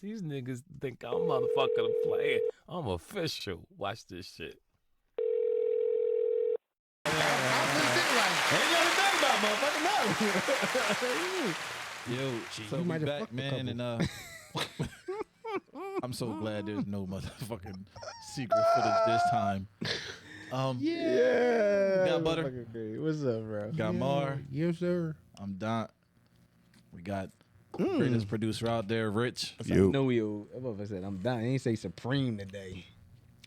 These niggas think I'm motherfucking playing. I'm official. Watch this shit. Ain't never done about motherfucking no. Yo, so you we might have back, fucked a man, couple. and I'm so glad there's no motherfucking secret footage this time. Yeah. Got Butter? Fucking great. What's up, bro? Got Mar. Yes, sir. I'm Don. We got greatest producer out there, Rich. I know I said I'm done. I ain't say Supreme today.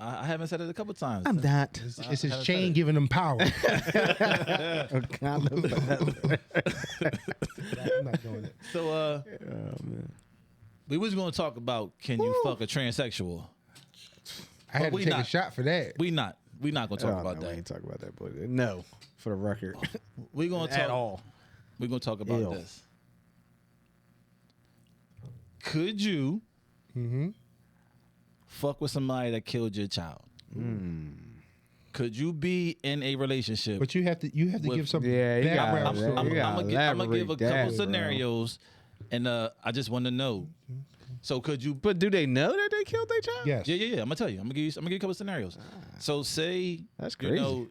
I haven't said it a couple times. I'm not. It's his chain giving him power. I'm kind of. I'm not doing it. So, Oh, man. we was going to talk about can you fuck a transsexual? I had to we take a not. shot for that. We not going to talk about We that. ain't talking about that, boy. No, for the record. We going to talk At all. We're going to talk about Ew. this. Could you fuck with somebody that killed your child? Could you be in a relationship? But you have to With- give some Yeah, you gotta- background I'm story. gonna give a elaborate couple that, bro. scenarios, and I just want to know. So could you? But do they know that they killed their child? Yes. Yeah. I'm gonna tell you. I'm gonna give you a couple scenarios. So say That's you crazy. know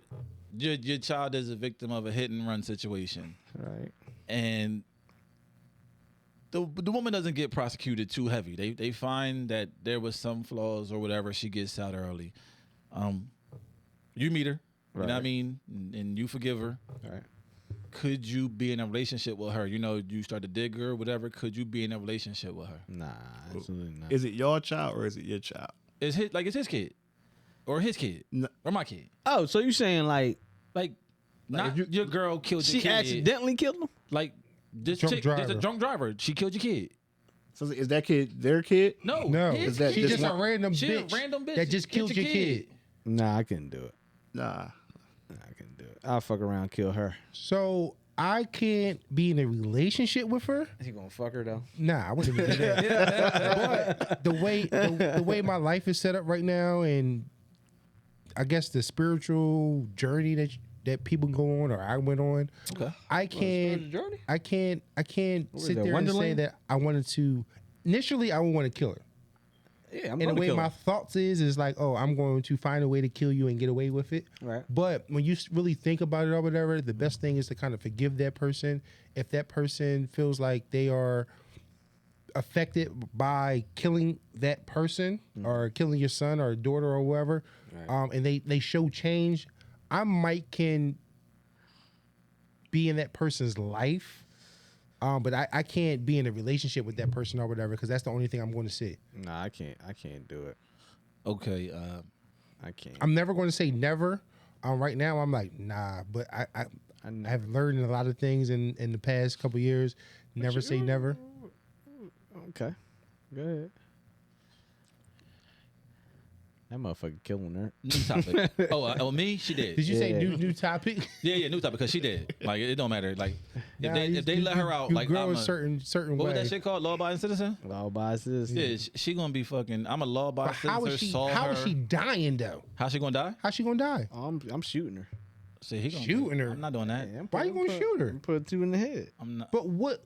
your child is a victim of a hit and run situation, Right. and the woman doesn't get prosecuted too heavy. They find that there was some flaws or whatever. She gets out early. You meet her. You know what I Right. mean? And you forgive her. Right. Could you be in a relationship with her? You know, you start to dig her, whatever. Could you be in a relationship with her? Nah, absolutely not. Is it your child or is it your child? It's his kid, or his kid, No. or my kid. Oh, so you saying like Like, not your girl killed your she kid. accidentally killed him? Like this Drunk chick, there's a driver. drunk driver. She killed your kid. So is that kid their kid? No, No, his that she's kid. just a one- random She a bitch, random bitch that just hit killed your kid. Nah, I couldn't do it. Nah. I couldn't do it. I'll fuck around, and kill her. So I can't be in a relationship with her. Is he gonna fuck her though? Nah, I wouldn't even do that. But the way my life is set up right now, and I guess the spiritual journey that people go on or I went on, Okay. I can't journey? I can't is sit that, there and say Wonderland? that I wanted to. Initially, I would want to kill her. Yeah, I'm And the gonna way kill my her. thoughts is like, oh, I'm going to find a way to kill you and get away with it. Right. But when you really think about it or whatever, the best thing is to kind of forgive that person. If that person feels like they are affected by killing that person or killing your son or daughter or whoever, Right. and they show change, I might can be in that person's life. But I can't be in a relationship with that person or whatever because that's the only thing I'm going to see. Nah, I can't do it. Okay. I can't. I'm never going to say never. Right now, I'm like, nah. But I have learned a lot of things in the past couple years. Never say never. Okay. Go ahead. That motherfucker killing her. New topic. Oh, me? She did. Did you say Yeah. new topic? Yeah, new topic because she did. Like it don't matter. Like Nah, if they let her out, you like grow I'm a certain what way. was that shit called? Law-abiding citizen. Law biases. Yeah, she gonna be fucking. I'm a law-abiding But how citizen. is she? saw How her. is she dying though? How's she gonna die? How's she gonna die? I'm shooting her. See, he gonna Shooting her? I'm not doing that. Yeah, I'm Why you gonna shoot her? I'm put two in the head. I'm not. But what?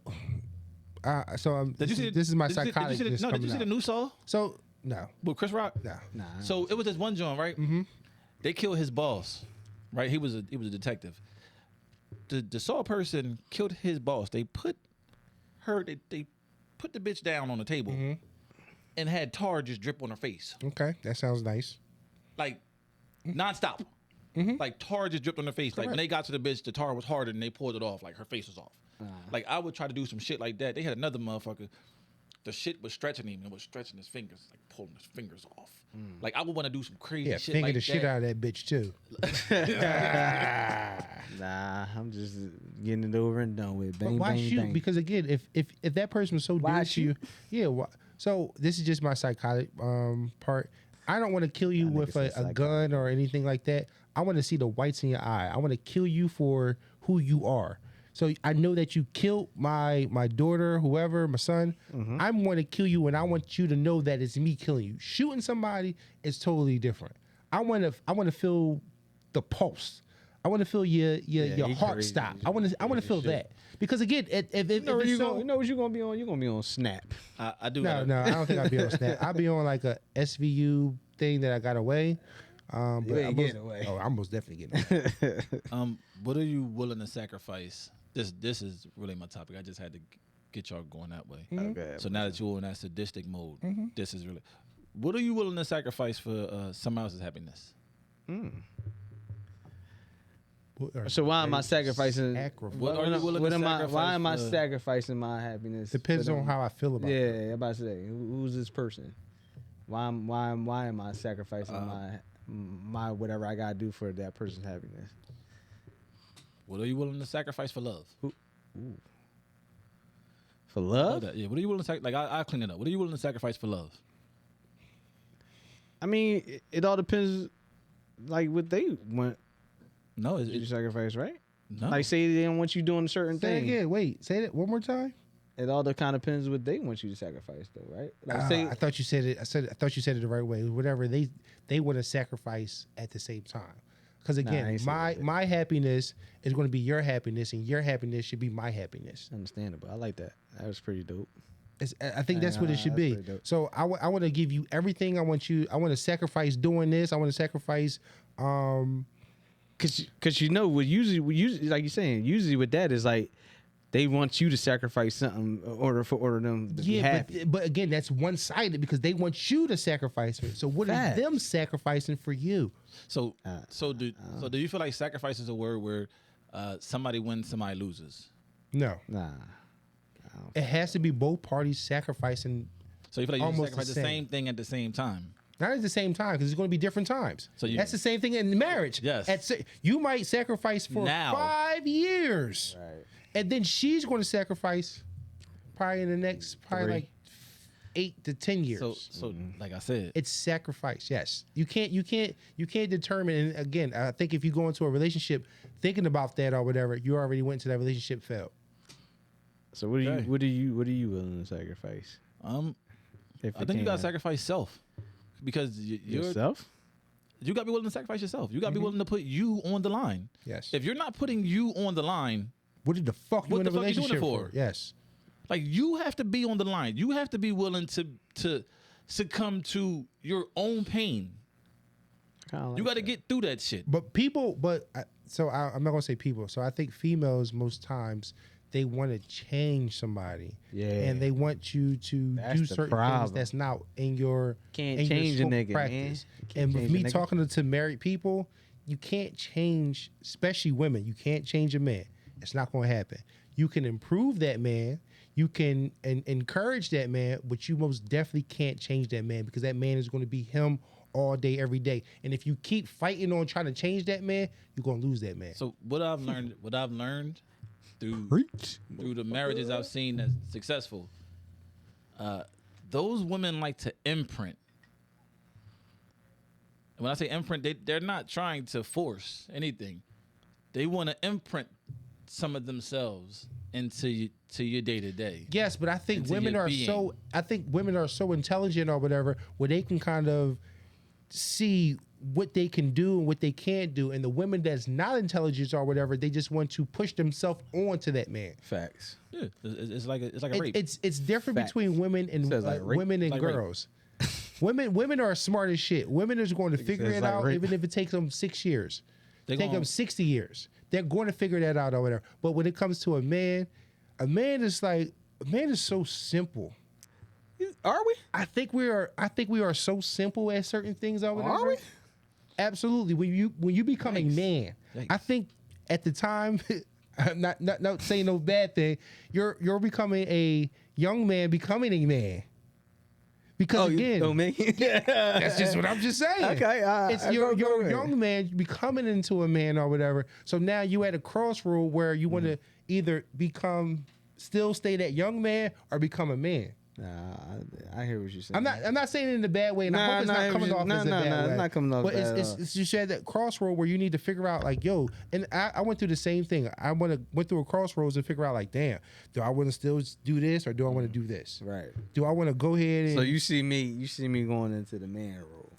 Did you see? This is my did you see- psychotic. Did you see, no, did you see the new Saw So no, with Chris Rock? no. Nah. So it was this one joint, right? Mm-hmm. They killed his boss, right? He was a detective. The Saw person killed his boss. They put her. They put the bitch down on the table and had tar just drip on her face, Okay, that sounds nice. like nonstop. Like tar just dripped on her face. Like when they got to the bitch, the tar was harder and they pulled it off. Like her face was off. Like I would try to do some shit like that. They had another motherfucker. The shit was stretching him and was stretching his fingers, like pulling his fingers off. Like I would want to do some crazy Yeah, shit finger like the that. shit out of that bitch too. Nah, I'm just getting it over and done with. But Bang, why bang, shoot? bang. Because again, if that person was so Why dear to you, yeah. So this is just my psychotic part. I don't want to kill you That with nigga said a psychotic. gun or anything like that. I want to see the whites in your eye. I want to kill you for who you are. So I know that you killed my daughter, whoever, my son. I'm going to kill you, and I want you to know that it's me killing you. Shooting somebody is totally different. I want to feel the pulse. I want to feel your he heart crazy. stop. I want to feel shit. that. Because again, if You know, it's you so, know what you're gonna be on? You're gonna be on Snap. I do. no, I don't think I'd be on Snap. I'd be on like a SVU thing that I got away. But You ain't I'm getting away. Oh, I'm most definitely getting away. What are you willing to sacrifice? This is really my topic. I just had to get y'all going that way. Okay. So now that you're in that sadistic mode, this is really. What are you willing to sacrifice for someone else's happiness? So why am I sacrificing? What are you willing to sacrifice Why am I for- sacrificing my happiness? Depends for on them? how I feel about it. Yeah, I'm about to say, who's this person? Why am I sacrificing my whatever I gotta do for that person's happiness? What are you willing to sacrifice for love? For Oh, love? yeah. What are you willing to sacrifice? Like I'll clean it up. What are you willing to sacrifice for love? I mean, it all depends. Like what they want No, you to sacrifice, right? no. Like say they don't want you doing a certain Say it thing. again. Wait, say that one more time. It all kind of depends what they want you to sacrifice, though, right? Like say I thought you said it. I thought you said it the right way. Whatever they want to sacrifice at the same time. Because I again, ain't saying that. my happiness is going to be your happiness, and your happiness should be my happiness. understandable. I like that. That was pretty dope. I think that's what it should that's be. pretty dope. So I want to give you everything. I want to sacrifice doing this. I want to sacrifice. Cause you know what usually like you're saying usually with that is like they want you to sacrifice something in order for them to be happy. but again, that's one sided because they want you to sacrifice it. So what Facts. is them sacrificing for you? So do you feel like sacrifice is a word where somebody wins, somebody loses? No, Nah. it has to be both parties sacrificing. So you feel like you Almost sacrifice the the same. same thing at the same time? Not at the same time because it's going to be different times. So that's the same thing in marriage. Yes. You might sacrifice for Now. 5 years, Right. and then she's going to sacrifice probably in the next like 8 to 10 years. So like I said, It's sacrifice. Yes, you can't determine. And again, I think if you go into a relationship thinking about that or whatever, you already went to that relationship failed. So what are Okay. you willing to sacrifice? If I think you gotta sacrifice self because yourself. you gotta be willing to sacrifice yourself. You gotta be willing to put you on the line. Yes. If you're not putting you on the line, What did the fuck you What in the a fuck you doing it relationship for? Yes. like you have to be on the line. You have to be willing to succumb to your own pain. You got to get through that shit. But people, I'm not gonna say people. So I think females most times they want to change somebody, Yeah. and they want you to That's do the certain problem. things that's not in your Can't in your change a scope of nigga, man. practice. Can't And with change a me nigga. talking to married people, you can't change, especially women. You can't change a man. It's not going to happen. You can improve that man. You can encourage that man, but you most definitely can't change that man because that man is going to be him all day, every day. And if you keep fighting on trying to change that man, you're going to lose that man. So what I've learned through the marriages I've seen that's successful, those women like to imprint. And when I say imprint, they're not trying to force anything. They want to imprint some of themselves into your day to day. Yes, but I think Into women your are being. women are so intelligent or whatever, where they can kind of see what they can do and what they can't do. And the women that's not intelligent or whatever, they just want to push themselves onto that man. Facts. Yeah, it's like a rape. It's different Facts. between women and Sounds like rape. women and Like rape. girls. Women are smart as shit. Women are going to figure sounds it like out, rape. even if it takes them 6 years. They Take gon- them 60 years. They're going to figure that out or whatever. But when it comes to a man is so simple. Are we? I think we are so simple at certain things or whatever. Are we? Absolutely. When you become a man, Yikes. I think at the time, I'm not saying no bad thing. You're becoming a young man, becoming a man. Because again, man. that's just what I'm just saying. Okay, it's I you're go a ahead. young man becoming into a man or whatever. So now you at a crossroad where you want to either still stay that young man or become a man. Nah, I hear what you're saying. I'm not saying it in a bad way, and I hope it's not coming off as a bad way. It's not coming off But bad. it's just at that crossroad where you need to figure out, like, yo, and I went through the same thing. I went through a crossroads and figure out, like, damn, do I want to still do this or do I want to do this? right. Do I want to go ahead and? So you see me going into the man role.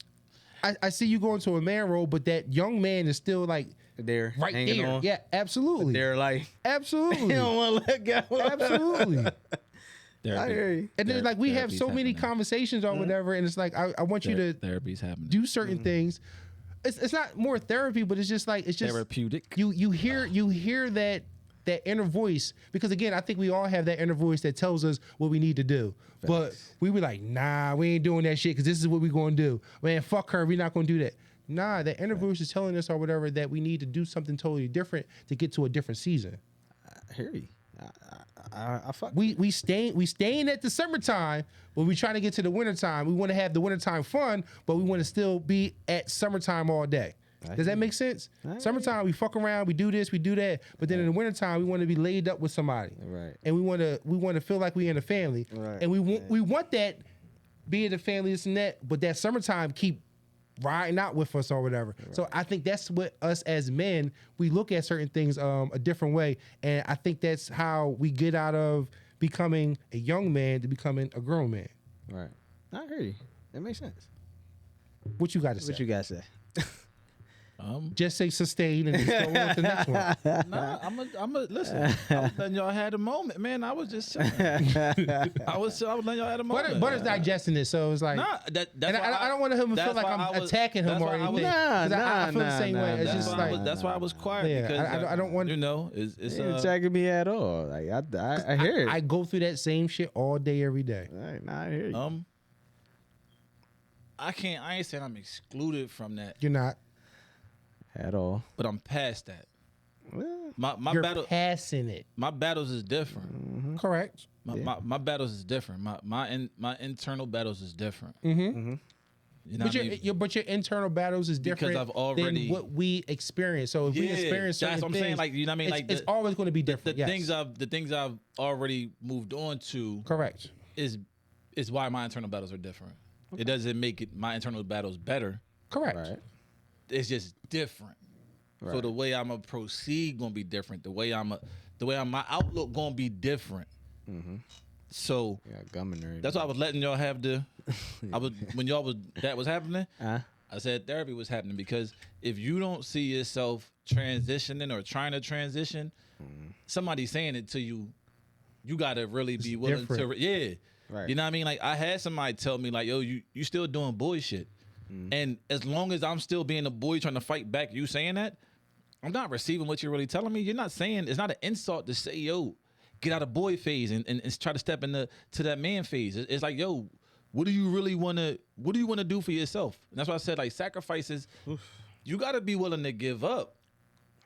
I see you going to a man role, but that young man is still like They're right hanging there. on. Yeah, absolutely. They're like, Absolutely. they don't want to let go. Absolutely. I hear you. And then like we have Therapy's so many happening. conversations or whatever, and it's like I want you to Therapy's happening. do certain things. It's not more therapy, but it's just like it's just Therapeutic. you hear that inner voice, because again I think we all have that inner voice that tells us what we need to do, but we be like, nah, we ain't doing that shit because this is what we gonna do. Man, fuck her, we not gonna do that. Nah, that inner voice is telling us or whatever that we need to do something totally different to get to a different season. I hear you. I fuck. We staying at the summertime, but we trying to get to the wintertime. We want to have the wintertime fun, but we want to still be at summertime all day. Does that make sense? Summertime, we fuck around, we do this, we do that, but then in the wintertime, we want to be laid up with somebody, Right. And we want to feel like we in a family, Right. And we want that being a family, this and that, but that summertime keep riding out with us or whatever. Right. So I think that's what us as men, we look at certain things a different way, and I think that's how we get out of becoming a young man to becoming a grown man. Right. I hear you. That makes sense. What you got to say? What you got to say? Just say sustain and just go on to the next one. Nah, I'm a listen. I was letting y'all had a moment, man. I was just saying. I was letting y'all had a moment. Butter's digesting it, so it's like. Nah, that's And why I don't want him to feel that's like why I'm I was- attacking him that's or why I anything. was- 'Cause I feel the same way. It's That's just why, like that's why I was quiet. Yeah, because I don't want- you know, it's You ain't attacking me at all. Like I hear it. I go through that same shit all day, every day. All right, nah, I hear you. I ain't saying I'm excluded from that, You're not. At all. but I'm past that. Well, My You're battle, passing it. my battles is different. Correct. My battles is different. My internal battles is different. Mm-hmm. You know But what I mean? your internal battles is Because different I've already- than what we experience. So if we experience certain that's what I'm saying. things, Like, you know what I mean? Like it's always going to be the different. Yes. things I've already moved on to Correct. is why my internal battles are different. It doesn't make it my internal battles better. Correct. right. It's just different. So Right. the way I'm gonna proceed gonna be different. The way my outlook gonna be different. So Yeah, gum in there. that's why I was letting y'all have when that was happening. Uh-huh. I said therapy was happening because if you don't see yourself transitioning or trying to transition, somebody saying it to you, you gotta really be willing different. to. Yeah, Right. You know what I mean? Like I had somebody tell me like, "Yo, you still doing boy shit," and as long as I'm still being a boy trying to fight back, you saying that, I'm not receiving what you're really telling me. You're not saying it's not an insult to say, "Yo, get out of boy phase and try to step into that man phase." It's like, "Yo, what do you really want to do for yourself?" And that's why I said like sacrifices. You got to be willing to give up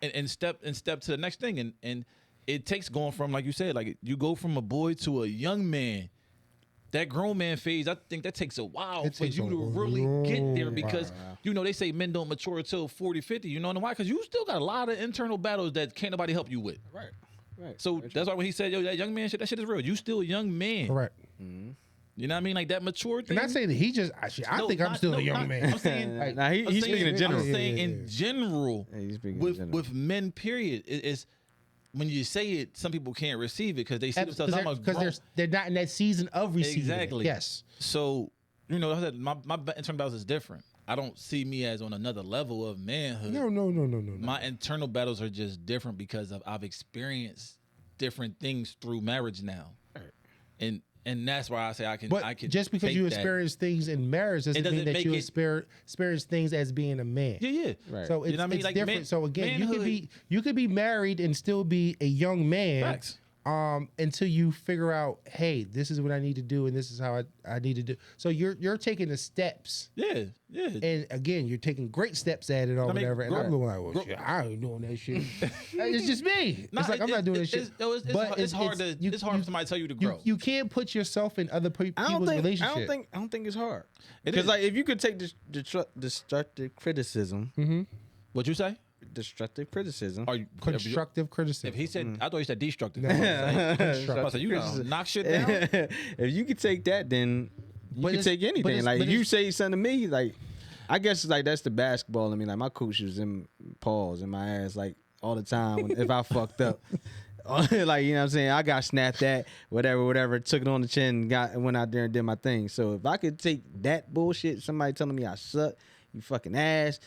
and step to the next thing. And it takes going from, like you said, like you go from a boy to a young man. That grown man phase, I think that takes a while It for takes you a to really get there long because, you know, they say men don't mature until 40, 50. You know why? Because you still got a lot of internal battles that can't nobody help you with. Right. Right. So that's why when he said, "Yo, that young man shit, that shit is real." You still a young man. Correct. You know what I mean? Like that mature thing. And I say that he just. I think I'm still a young man. I'm saying, Like, Nah, I'm he's saying- speaking in general. I'm saying in general, Yeah, he's speaking in with general. with men. Period. It's when you say it, some people can't receive it because they see themselves. I'm a Because grown- they're not in that season of receiving. Exactly. It. Yes. So, you know, I said my internal battles is different. I don't see me as on another level of manhood. No. My internal battles are just different because I've experienced different things through marriage now, and that's why I say I can. But I can just because take you that. experience things in marriage doesn't doesn't mean that make you it- experience things as being a man. Yeah. Right. So it's, You know what I mean? it's Like, different. So again, manhood- you could be married and still be a young man. Facts. Until you figure out, hey, this is what I need to do, and this is how I need to do. So you're taking the steps, Yeah. and again, you're taking great steps at it or I mean, whatever. And I'm grow- going like, well, shit, I ain't doing that shit. It's just me. Nah, it's like I'm not doing that shit. It's hard for somebody to tell you to grow. You can't put yourself in other people's relationship. I don't think it's hard. It Because is. like if you could take destructive criticism, What you say? destructive criticism. Are you Constructive criticism. If he said, I thought he said destructive. No, I said, you gonna knock shit down? If you could take that, then you But can it's- take but anything. it's- Like but if you it's- say something to me, like I guess like that's the basketball. I mean, like my coach was in paws in my ass like all the time if I fucked up. Like, you know what I'm saying? I got snapped at, whatever, took it on the chin, went out there and did my thing. So if I could take that bullshit, somebody telling me I suck, you fucking ass,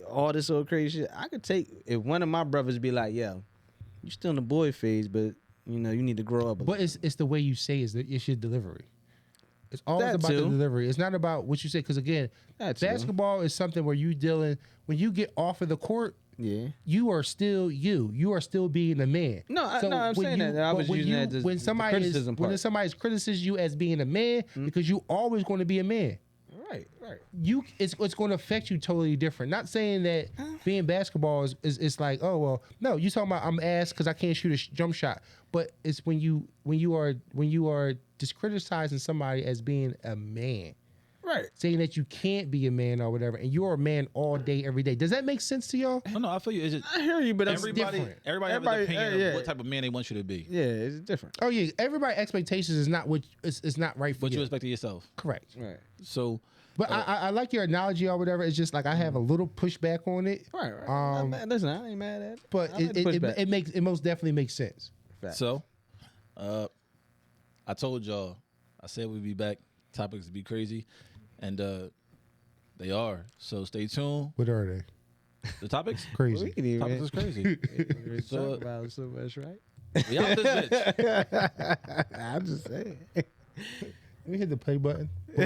all this old crazy shit. I could take if one of my brothers be like, yo, you still in the boy phase, but you know you need to grow up. But it's the way you say it's your delivery. It's always That about too. the delivery. It's not about what you say. Because again, That too. basketball is something where you dealing when you get off of the court. Yeah. You are still you. You are still being a man. No, I'm when saying that. I but was when using that as when the somebody criticism part. when somebody's criticizes you as being a man because you always going to be a man. Right, right. It's going to affect you totally different. Not saying that being basketball is like, oh well, no. You talking about I'm ass because I can't shoot a jump shot, but it's when you are discriticizing somebody as being a man, Right. saying that you can't be a man or whatever, and you're a man all day every day. Does that make sense to y'all? No, I feel you. It's just I hear you, but I'm everybody different. have an Everybody- opinion yeah. of what type of man they want you to be. Yeah, it's different. Oh yeah, everybody expectations is not what it's not right for What you you. expect of yourself. Correct. Right. So But I like your analogy or whatever. It's just like I have a little pushback on it. Right, right. Listen, I ain't mad at it. But I like the pushback. it most definitely makes sense. Fact. So, I told y'all, I said we'd be back. Topics be crazy, and they are. So stay tuned. What are they? The topics, we Crazy. can even topics is crazy. we So, talk about it so much, right? We out this bitch. I'm just saying. Let me hit the play button.